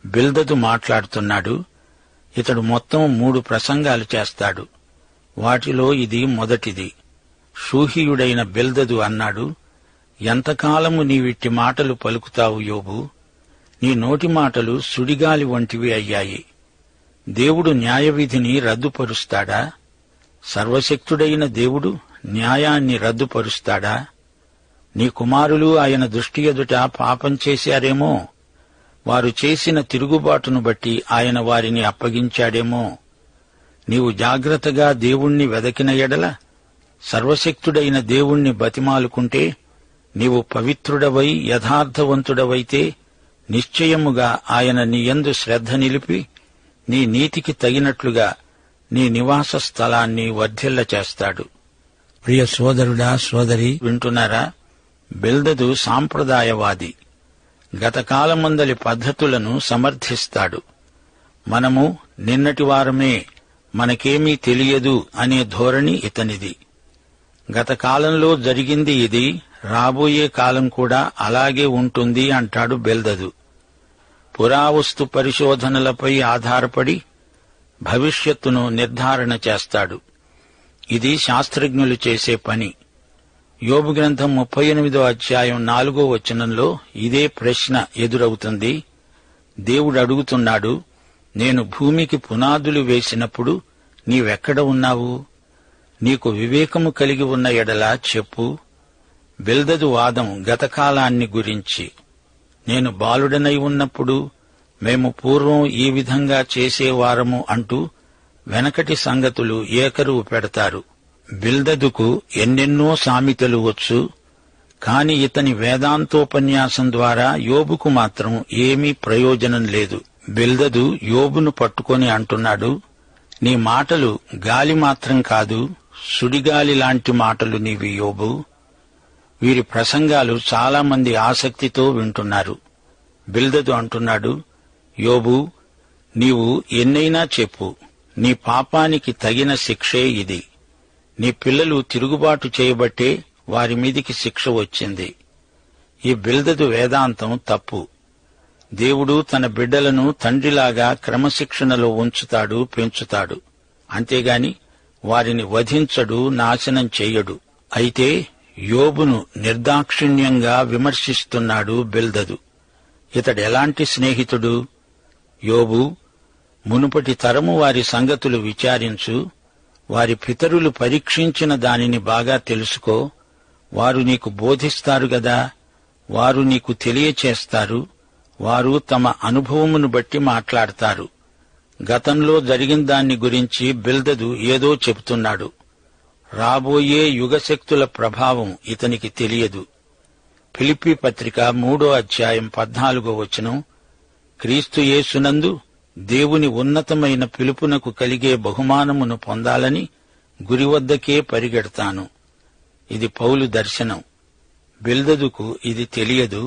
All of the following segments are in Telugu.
బిల్దదు మాట్లాడుతున్నాడు. ఇతడు మొత్తం 3 ప్రసంగాలు చేస్తాడు. వాటిలో ఇది మొదటిది. షూహీయుడైన బిల్దదు అన్నాడు, ఎంతకాలము నీవిట్టి మాటలు పలుకుతావు యోబు? నీ నోటి మాటలు సుడిగాలి వంటివి అయ్యాయి. దేవుడు న్యాయవిధిని రద్దుపరుస్తాడా? సర్వశక్తుడైన దేవుడు న్యాయాన్ని రద్దుపరుస్తాడా? నీ కుమారులు ఆయన దృష్టి ఎదుట పాపం చేశారేమో, వారు చేసిన తిరుగుబాటును బట్టి ఆయన వారిని అప్పగించాడేమో. నీవు జాగ్రత్తగా దేవుణ్ణి వెదకిన ఎడల, సర్వశక్తుడైన దేవుణ్ణి బతిమాలుకుంటే, నీవు పవిత్రుడవై యథార్థవంతుడవైతే నిశ్చయముగా ఆయన నీ యందు శ్రద్ధ నిలిపి నీ నీతికి తగినట్లుగా నీ నివాస స్థలాన్ని వర్ధిల్ల చేస్తాడు. ప్రియ సోదరుడా, సోదరి, వింటున్నారా? బిల్దదు సాంప్రదాయవాది. గతకాలమందలి పద్ధతులను సమర్థిస్తాడు. మనము నిన్నటి వారమే, మనకేమీ తెలియదు అనే ధోరణి ఇతనిది. గతకాలంలో జరిగింది ఇది, రాబోయే కాలం కూడా అలాగే ఉంటుంది అంటాడు బిల్దదు. పురావస్తు పరిశోధనలపై ఆధారపడి భవిష్యత్తును నిర్ధారణ చేస్తాడు. ఇది శాస్త్రజ్ఞులు చేసే పని. యోబు గ్రంథం 38వ అధ్యాయం 4వ వచనంలో ఇదే ప్రశ్న ఎదురవుతుంది. దేవుడు అడుగుతున్నాడు, నేను భూమికి పునాదులు వేసినప్పుడు నీవెక్కడ ఉన్నావు? నీకు వివేకము కలిగి ఉన్న ఎడల చెప్పు. బిల్దదు వాదం గతకాలాన్ని గురించి. నేను బాలుడనై ఉన్నప్పుడు మేము పూర్వం ఈ విధంగా చేసేవారము అంటూ వెనకటి సంగతులు ఏకరువు పెడతారు. బిల్దదుకు ఎన్నెన్నో సామెతలు వచ్చు, కాని ఇతని వేదాంతోపన్యాసం ద్వారా యోబుకు మాత్రం ఏమీ ప్రయోజనం లేదు. బిల్దదు యోబును పట్టుకొని అంటున్నాడు, నీ మాటలు గాలి మాత్రం కాదు, సుడిగాలి లాంటి మాటలు నీవి యోబు. వీరి ప్రసంగాలు చాలామంది ఆసక్తితో వింటున్నారు. బిల్దదు అంటున్నాడు, యోబు, నీవు ఎన్నైనా చెప్పు, నీ పాపానికి తగిన శిక్షే ఇది. నీ పిల్లలు తిరుగుబాటు చేయబట్టే వారి మీదికి శిక్ష వచ్చింది. ఈ బిల్దదు వేదాంతం తప్పు. దేవుడు తన బిడ్డలను తండ్రిలాగా క్రమశిక్షణలో ఉంచుతాడు, పెంచుతాడు. అంతేగాని వారిని వధించడు, నాశనం చెయ్యడు. అయితే యోబును నిర్దాక్షిణ్యంగా విమర్శిస్తున్నాడు బిల్దదు. ఇతడెలాంటి స్నేహితుడు? యోబు, మునుపటి తరము వారి సంగతులు విచారించు, వారి పితరులు పరీక్షించిన దానిని బాగా తెలుసుకో. వారు నీకు బోధిస్తారు గదా, వారు నీకు తెలియచేస్తారు. వారు తమ అనుభవమును బట్టి మాట్లాడతారు. గతంలో జరిగిన దాన్ని గురించి బిల్దదు ఏదో చెబుతున్నాడు. రాబోయే యుగశక్తుల ప్రభావం ఇతనికి తెలియదు. ఫిలిప్పీ పత్రిక 3వ అధ్యాయం 14వ వచనం, క్రీస్తు యేసునందు దేవుని ఉన్నతమైన పిలుపునకు కలిగే బహుమానమును పొందాలని గురివద్దకే పరిగెడతాను. ఇది పౌలు దర్శనం. బిల్దదుకు ఇది తెలియదు.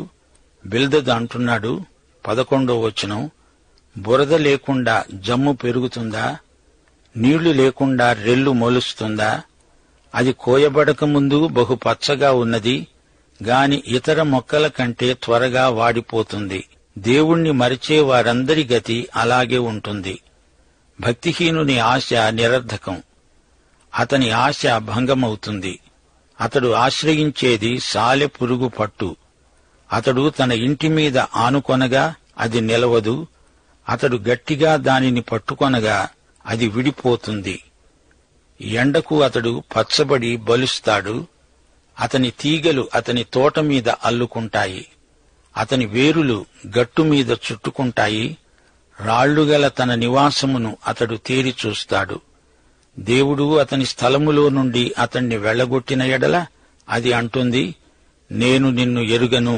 బిల్దదు అంటున్నాడు, 11వ వచనం, బురద లేకుండా జమ్ము పెరుగుతుందా? నీళ్లు లేకుండా రెల్లు మొలుస్తుందా? అది కోయబడకముందు బహు పచ్చగా ఉన్నది, గాని ఇతర మొక్కల కంటే త్వరగా వాడిపోతుంది. దేవుణ్ణి మరిచే వారందరి గతి అలాగే ఉంటుంది. భక్తిహీనుని ఆశ నిరర్ధకం. అతని ఆశ భంగమవుతుంది. అతడు ఆశ్రయించేది సాలె పురుగు పట్టు. అతడు తన ఇంటి మీద ఆనుకొనగా అది నిలవదు. అతడు గట్టిగా దానిని పట్టుకొనగా అది విడిపోతుంది. ఎండకు అతడు పచ్చబడి బలుస్తాడు. అతని తీగలు అతని తోట మీద అల్లుకుంటాయి. అతని వేరులు గట్టు మీద చుట్టుకుంటాయి. రాళ్లుగల తన నివాసమును అతడు తేరి చూస్తాడు. దేవుడు అతని స్థలములో నుండి అతణ్ణి వెళ్లగొట్టిన ఎడల అది అంటుంది, నేను నిన్ను ఎరుగను,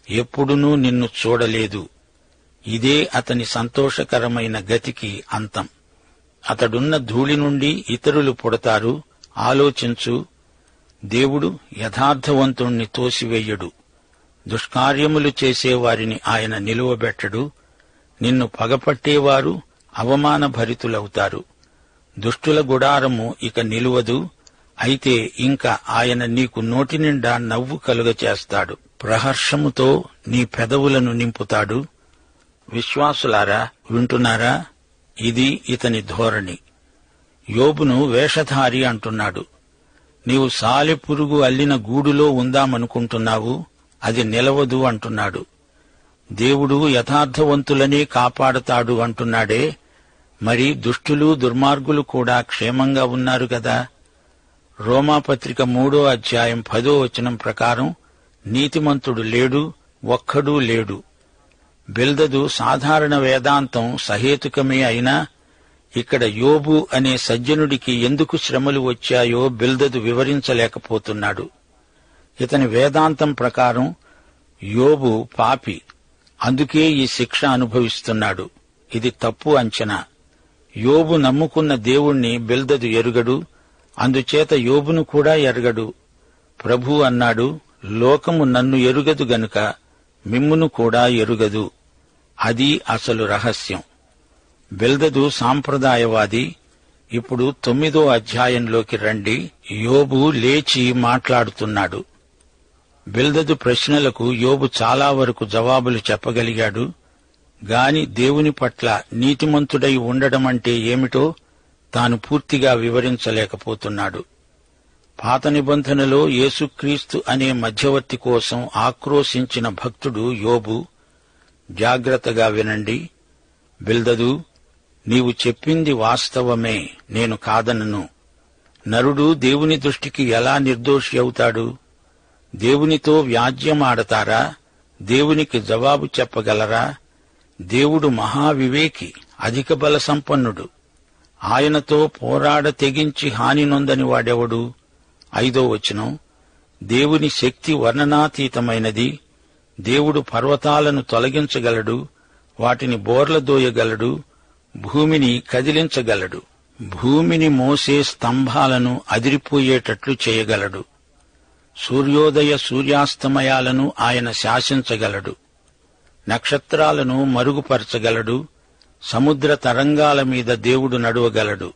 ఎప్పుడునూ నిన్ను చూడలేదు. ఇదే అతని సంతోషకరమైన గతికి అంతం. అతడున్న ధూళి నుండి ఇతరులు పుడతారు. ఆలోచించు, దేవుడు యథార్థవంతుణ్ణి తోసివేయడు. దుష్కార్యములు చేసేవారిని ఆయన నిలువబెట్టడు. నిన్ను పగపట్టేవారు అవమానభరితులవుతారు. దుష్టుల గుడారము ఇక నిలువదు. అయితే ఇంకా ఆయన నీకు నోటి నిండా నవ్వు కలుగచేస్తాడు. ప్రహర్షముతో నీ పెదవులను నింపుతాడు. విశ్వాసులారా, వింటున్నారా? ఇది ఇతని ధోరణి. యోబును వేషధారి అంటున్నాడు. నీవు సాలెపురుగు అల్లిన గూడులో ఉందామనుకుంటున్నావు, అది నిలవదు అంటున్నాడు. దేవుడు యథార్థవంతులనే కాపాడతాడు అంటున్నాడే, మరి దుష్టులు దుర్మార్గులు కూడా క్షేమంగా ఉన్నారు కదా. రోమాపత్రిక 3వ అధ్యాయం 10వ వచనం ప్రకారం నీతిమంతుడు లేడు, ఒక్కడూ లేడు. బిల్దదు సాధారణ వేదాంతం సహేతుకమే అయినా ఇక్కడ యోబు అనే సజ్జనుడికి ఎందుకు శ్రమలు వచ్చాయో బిల్దదు వివరించలేకపోతున్నాడు. ఇతని వేదాంతం ప్రకారం యోబు పాపి, అందుకే ఈ శిక్ష అనుభవిస్తున్నాడు. ఇది తప్పు అంచనా. యోబు నమ్ముకున్న దేవుణ్ణి బిల్దదు ఎరుగడు, అందుచేత యోబును కూడా ఎరగడు. ప్రభు అన్నాడు, లోకము నన్ను ఎరుగదు గనుక మిమ్మును కూడా ఎరుగదు. అది అసలు రహస్యం. బిల్దదు సాంప్రదాయవాది. ఇప్పుడు 9వ అధ్యాయంలోకి రండి. యోబు లేచి మాట్లాడుతున్నాడు. బిల్దదు ప్రశ్నలకు యోబు చాలా వరకు జవాబులు చెప్పగలిగాడు. గాని దేవుని పట్ల నీతిమంతుడై ఉండడమంటే ఏమిటో తాను పూర్తిగా వివరించలేకపోతున్నాడు. పాత నిబంధనలో యేసుక్రీస్తు అనే మధ్యవర్తి కోసం ఆక్రోశించిన భక్తుడు యోబు. జాగ్రత్తగా వినండి. బిల్దదు, నీవు చెప్పింది వాస్తవమే, నేను కాదనను. నరుడు దేవుని దృష్టికి ఎలా నిర్దోషి అవుతాడు? దేవునితో వ్యాజ్యమాడతారా? దేవునికి జవాబు చెప్పగలరా? దేవుడు మహావివేకి, అధిక బల సంపన్నుడు. ఆయనతో పోరాడ తెగించి హాని నొందని వాడెవడు? 5వ వచనం, దేవుని శక్తి వర్ణనాతీతమైనది. దేవుడు పర్వతాలను తొలగించగలడు, వాటిని బోర్లదోయగలడు, భూమిని కదిలించగలడు, భూమిని మోసే స్తంభాలను అదిరిపోయేటట్లు చేయగలడు. సూర్యోదయ సూర్యాస్తమయాలను ఆయన శాసించగలడు. నక్షత్రాలను మరుగుపరచగలడు. సముద్ర తరంగాల మీద దేవుడు నడువగలడు.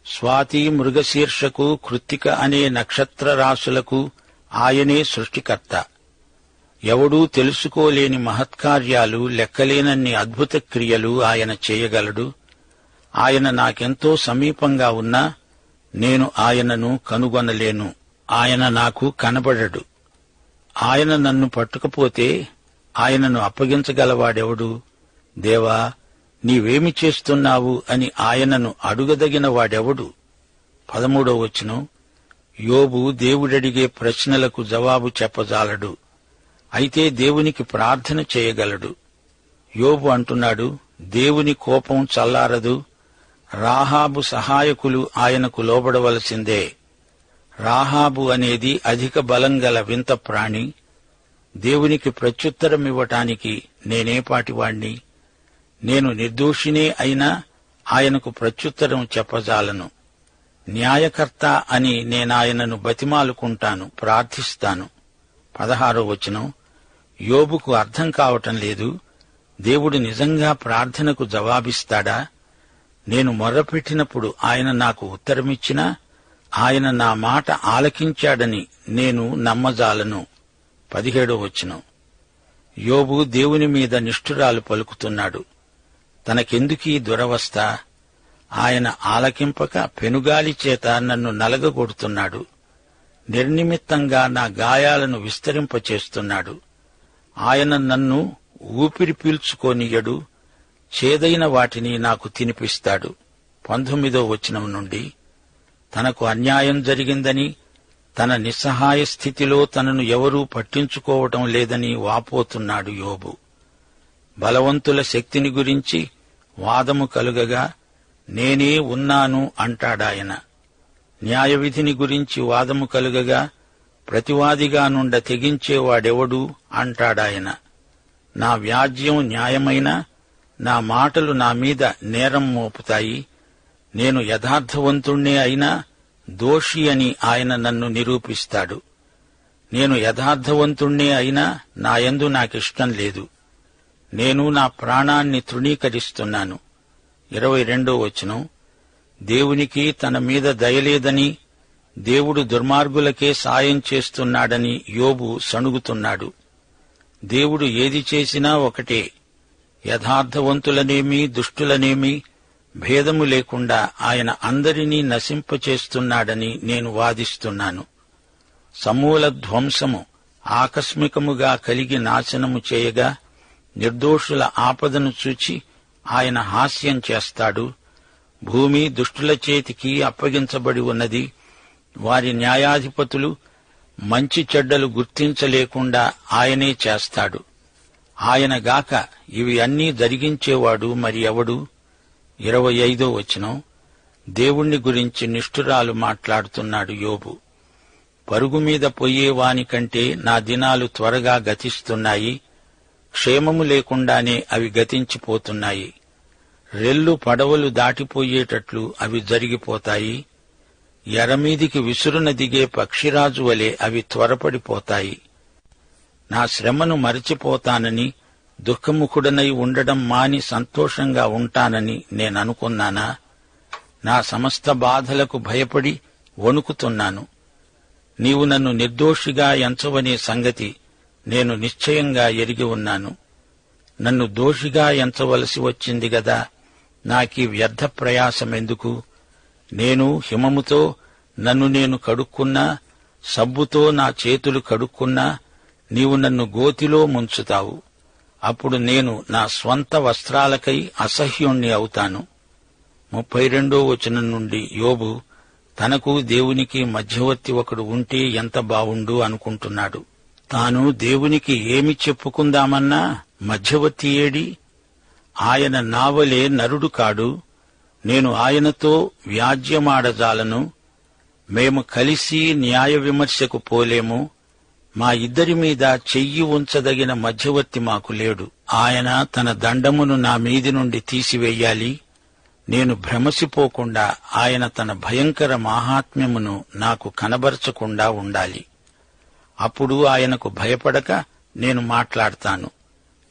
స్వాతి, మృగశీర్షకు, కృత్తిక అనే నక్షత్ర రాశులకు ఆయనే సృష్టికర్త. ఎవడూ తెలుసుకోలేని మహత్కార్యాలు, లెక్కలేనన్ని అద్భుత క్రియలు ఆయన చేయగలడు. ఆయన నాకెంతో సమీపంగా ఉన్నా నేను ఆయనను కనుగొనలేను. ఆయన నాకు కనబడడు. ఆయన నన్ను పట్టుకపోతే ఆయనను అప్పగించగలవాడెవడు? దేవా, నీవేమి చేస్తున్నావు అని ఆయనను అడుగదగిన వాడెవడు? 13వ వచనం, యోబు దేవుడడిగే ప్రశ్నలకు జవాబు చెప్పజాలడు. అయితే దేవునికి ప్రార్థన చేయగలడు. యోబు అంటున్నాడు, దేవుని కోపం చల్లారదు. రాహాబు సహాయకులు ఆయనకు లోబడవలసిందే. రాహాబు అనేది అధిక బలం గల వింత ప్రాణి. దేవునికి ప్రత్యుత్తరమివ్వటానికి నేనేపాటివాణ్ణి? నేను నిర్దోషినే అయినా ఆయనకు ప్రత్యుత్తరం చెప్పజాలను. న్యాయకర్త అని నేనాయనను బతిమాలుకుంటాను, ప్రార్థిస్తాను. 16వ వచనం, యోబుకు అర్థం కావటం లేదు. దేవుడు నిజంగా ప్రార్థనకు జవాబిస్తాడా? నేను మొర్రపెట్టినప్పుడు ఆయన నాకు ఉత్తరమిచ్చినా ఆయన నా మాట ఆలకించాడని నేను నమ్మజాలను. 17వ వచనం, యోబు దేవుని మీద నిష్ఠురాలు పలుకుతున్నాడు. తనకెందుకీ దురవస్థ? ఆయన ఆలకింపక పెనుగాలి చేత నన్ను నలగగొడుతున్నాడు. నిర్నిమిత్తంగా నా గాయాలను విస్తరింపచేస్తున్నాడు. ఆయన నన్ను ఊపిరి పీల్చుకోనియడు. చేదైన వాటిని నాకు తినిపిస్తాడు. 19వ వచనం నుండి, తనకు అన్యాయం జరిగిందని, తన నిస్సహాయ స్థితిలో తనను ఎవరూ పట్టించుకోవటం లేదని వాపోతున్నాడు యోబు. బలవంతుల శక్తిని గురించి వాదము కలుగగా నేనే ఉన్నాను అంటాడాయన. న్యాయవిధిని గురించి వాదము కలుగగా ప్రతివాదిగా నుండ తెగించేవాడెవడు అంటాడాయన. నా వ్యాజ్యం న్యాయమైన, నా మాటలు నా మీద నేరం మోపుతాయి. నేను యథార్థవంతుణ్ణే అయినా దోషి అని ఆయన నన్ను నిరూపిస్తాడు. నేను యథార్థవంతుణ్ణే అయినా నాయందు నాకిష్టం లేదు. నేను నా ప్రాణాన్ని తృణీకరిస్తున్నాను. 22వ వచనం, దేవునికి తన మీద దయలేదని, దేవుడు దుర్మార్గులకే సాయం చేస్తున్నాడని యోబు సణుగుతున్నాడు. దేవుడు ఏది చేసినా ఒకటే. యథార్థవంతులనేమి దుష్టులనేమి భేదము లేకుండా ఆయన అందరినీ నశింపచేస్తున్నాడని నేను వాదిస్తున్నాను. సమూల ధ్వంసము ఆకస్మికముగా కలిగి నాశనము చేయగా నిర్దోషుల ఆపదను చూచి ఆయన హాస్యం చేస్తాడు. భూమి దుష్టుల చేతికి అప్పగించబడి ఉన్నది. వారి న్యాయాధిపతులు మంచి చెడ్డలు గుర్తించలేకుండా ఆయనే చేస్తాడు. ఆయనగాక ఇవి అన్నీ జరిగించేవాడు మరి ఎవడు? 25వ వచనం. దేవుణ్ణి గురించి నిష్ఠురాలు మాట్లాడుతున్నాడు యోబు. పరుగు మీద పోయేవాని కంటే నా దినాలు త్వరగా గతిస్తున్నాయి. క్షేమము లేకుండానే అవి గతించిపోతున్నాయి. రెల్లు పడవలు దాటిపోయేటట్లు అవి జరిగిపోతాయి. ఎరమీదికి విసురున దిగే పక్షిరాజు వలె అవి త్వరపడిపోతాయి. నా శ్రమను మరచిపోతానని, దుఃఖముఖుడనై ఉండడం మాని సంతోషంగా ఉంటానని నేననుకున్నానా? నా సమస్త బాధలకు భయపడి వణుకుతున్నాను. నీవు నన్ను నిర్దోషిగా ఎంచవనే సంగతి నేను నిశ్చయంగా ఎరిగి ఉన్నాను. నన్ను దోషిగా ఎంచవలసి వచ్చింది గదా, నాకీ వ్యర్థ ప్రయాసమెందుకు? నేను హిమముతో నన్ను నేను కడుక్కున్నా, సబ్బుతో నా చేతులు కడుక్కున్నా, నీవు నన్ను గోతిలో ముంచుతావు. అప్పుడు నేను నా స్వంత వస్త్రాలకై అసహ్యుణ్ణి అవుతాను. 32వ వచనం నుండి యోబు తనకు దేవునికి మధ్యవర్తి ఒకడు ఉంటే ఎంత బావుండు అనుకుంటున్నాడు. తాను దేవునికి ఏమి చెప్పుకుందామన్నా మధ్యవర్తి ఏడి? ఆయన నావలే నరుడు కాడు. నేను ఆయనతో వ్యాజ్యమాడజాలను. మేము కలిసి న్యాయ విమర్శకు పోలేము. మా ఇద్దరి మీద చెయ్యి ఉంచదగిన మధ్యవర్తి మాకు లేడు. ఆయన తన దండమును నా మీది నుండి తీసివేయాలి. నేను భ్రమసిపోకుండా ఆయన తన భయంకర మాహాత్మ్యమును నాకు కనబరచకుండా ఉండాలి. అప్పుడు ఆయనకు భయపడక నేను మాట్లాడతాను.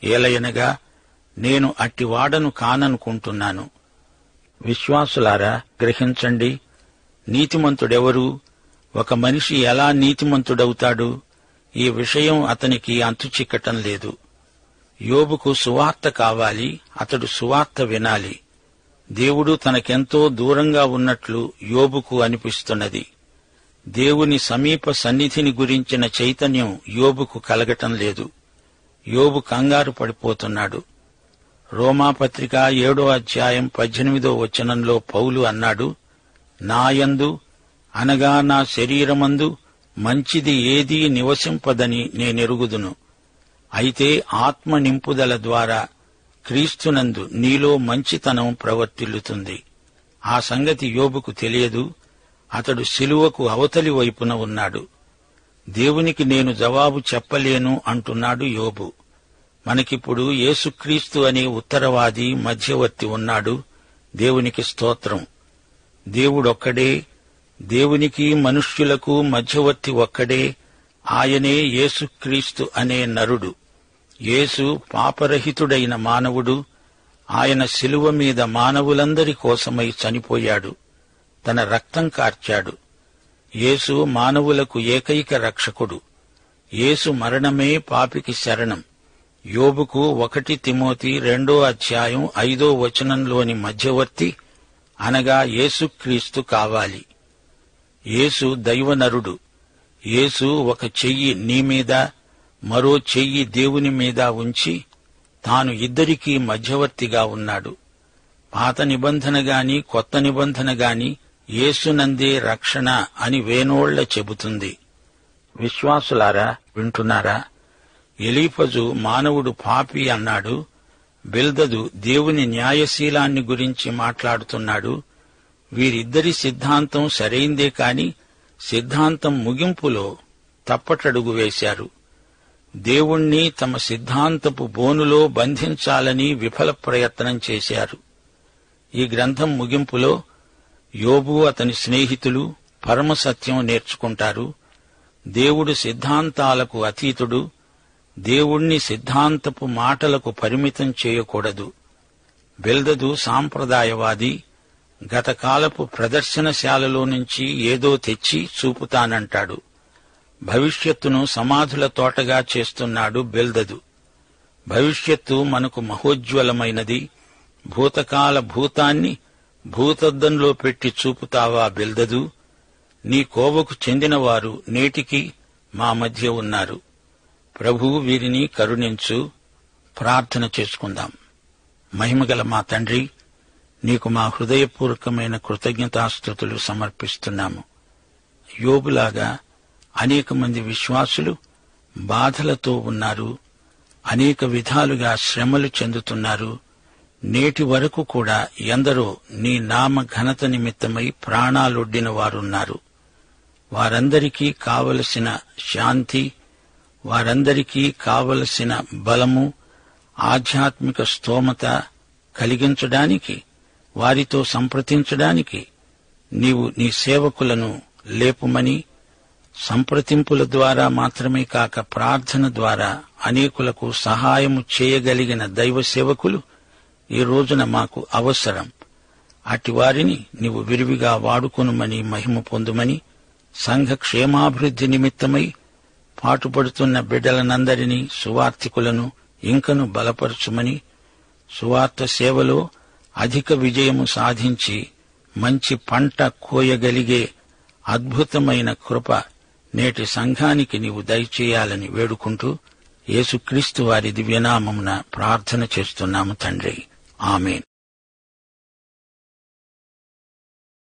ఏలయనగా నేను అట్టివాడను కాననుకుంటున్నాను. విశ్వాసులారా, గ్రహించండి. నీతిమంతుడెవరు? ఒక మనిషి ఎలా నీతిమంతుడవుతాడు? ఈ విషయం అతనికి అంతుచిక్కటం లేదు. యోబుకు సువార్త కావాలి. అతడు సువార్త వినాలి. దేవుడు తనకెంతో దూరంగా ఉన్నట్లు యోబుకు అనిపిస్తున్నది. దేవుని సమీప సన్నిధిని గురించిన చైతన్యం యోబుకు కలగటం లేదు. యోబు కంగారు పడిపోతున్నాడు. రోమాపత్రిక 7వ అధ్యాయం 18వ వచనంలో పౌలు అన్నాడు, నాయందు అనగా నా శరీరమందు మంచిది ఏదీ నివసింపదని నేనెరుగుదును. అయితే ఆత్మ నింపుదల ద్వారా క్రీస్తునందు నీలో మంచితనం ప్రవర్తిల్లుతుంది. ఆ సంగతి యోబుకు తెలియదు. అతడు శిలువకు అవతలి వైపున ఉన్నాడు. దేవునికి నేను జవాబు చెప్పలేను అంటున్నాడు యోబు. మనకిప్పుడు యేసుక్రీస్తు అనే ఉత్తరవాది మధ్యవర్తి ఉన్నాడు. దేవునికి స్తోత్రం. దేవుడొక్కడే. దేవునికి మనుష్యులకు మధ్యవర్తి ఒక్కడే. ఆయనే యేసుక్రీస్తు అనే నరుడు. యేసు పాపరహితుడైన మానవుడు. ఆయన శిలువ మీద మానవులందరి కోసమై చనిపోయాడు. తన రక్తం కార్చాడు. యేసు మానవులకు ఏకైక రక్షకుడు. యేసు మరణమే పాపికి శరణం. యోబుకు 1 తిమోతి 2వ అధ్యాయం 5వ వచనంలోని మధ్యవర్తి అనగా యేసుక్రీస్తు కావాలి. యేసు దైవనరుడు. యేసు ఒక చెయ్యి నీ మీద, మరో చెయ్యి దేవుని మీద ఉంచి తాను ఇద్దరికీ మధ్యవర్తిగా ఉన్నాడు. పాత నిబంధన గాని కొత్త నిబంధన గాని యేసునందే రక్షణ అని వేనోళ్ల చెబుతుంది. విశ్వాసులారా, వింటున్నారా? ఎలీఫజు మానవుడు పాపి అన్నాడు. బిల్దదు దేవుని న్యాయశీలాన్ని గురించి మాట్లాడుతున్నాడు. వీరిద్దరి సిద్ధాంతం సరైందే కాని సిద్ధాంతం ముగింపులో తప్పటడుగు వేశారు. దేవుణ్ణి తమ సిద్ధాంతపు బోనులో బంధించాలని విఫల ప్రయత్నం చేశారు. ఈ గ్రంథం ముగింపులో యోబు అతని స్నేహితులు పరమసత్యం నేర్చుకుంటారు. దేవుడు సిద్ధాంతాలకు అతీతుడు. దేవుణ్ణి సిద్ధాంతపు మాటలకు పరిమితం చేయకూడదు. బిల్దదు సాంప్రదాయవాది. గతకాలపు ప్రదర్శనశాలలో నుంచి ఏదో తెచ్చి చూపుతానంటాడు. భవిష్యత్తును సమాధుల తోటగా చేస్తున్నాడు బిల్దదు. భవిష్యత్తు మనకు మహోజ్వలమైనది. భూతకాల భూతాన్ని భూతద్దంలో పెట్టి చూపుతావా బిల్దదు? నీ కోవకు చెందినవారు నేటికి మా మధ్య ఉన్నారు. ప్రభువు వీరిని కరుణించు. ప్రార్థన చేసుకుందాం. మహిమగల మా తండ్రి, నీకు మా హృదయపూర్వకమైన కృతజ్ఞతాస్తుతులు సమర్పిస్తున్నాము. యోబులాగా అనేక మంది విశ్వాసులు బాధలతో ఉన్నారు. అనేక విధాలుగా శ్రమలు చెందుతున్నారు. నేటి వరకు కూడా ఎందరో నీ నామ ఘనత నిమిత్తమై ప్రాణాలొడ్డిన వారున్నారు. వారందరికీ కావలసిన శాంతి, వారందరికీ కావలసిన బలము, ఆధ్యాత్మిక స్తోమత కలిగించడానికి, వారితో సంప్రదించడానికి నీవు నీ సేవకులను లేపుమని, సంప్రదింపుల ద్వారా మాత్రమే కాక ప్రార్థన ద్వారా అనేకులకు సహాయము చేయగలిగిన దైవ సేవకులు ఈ రోజున మాకు అవసరం. అట్టి వారిని నీవు విరివిగా వాడుకొనుమని, మహిమ పొందుమని, సంఘ క్షేమాభివృద్ధి నిమిత్తమై పాటుపడుతున్న బిడ్డలనందరినీ, సువార్థికులను ఇంకను బలపరచుమని, సువార్త సేవలో అధిక విజయము సాధించి మంచి పంట కోయగలిగే అద్భుతమైన కృప నేటి సంఘానికి నీవు దయచేయాలని వేడుకుంటూ యేసుక్రీస్తు వారి దివ్యనామమున ప్రార్థన చేస్తున్నాము తండ్రి. ఆమేన్.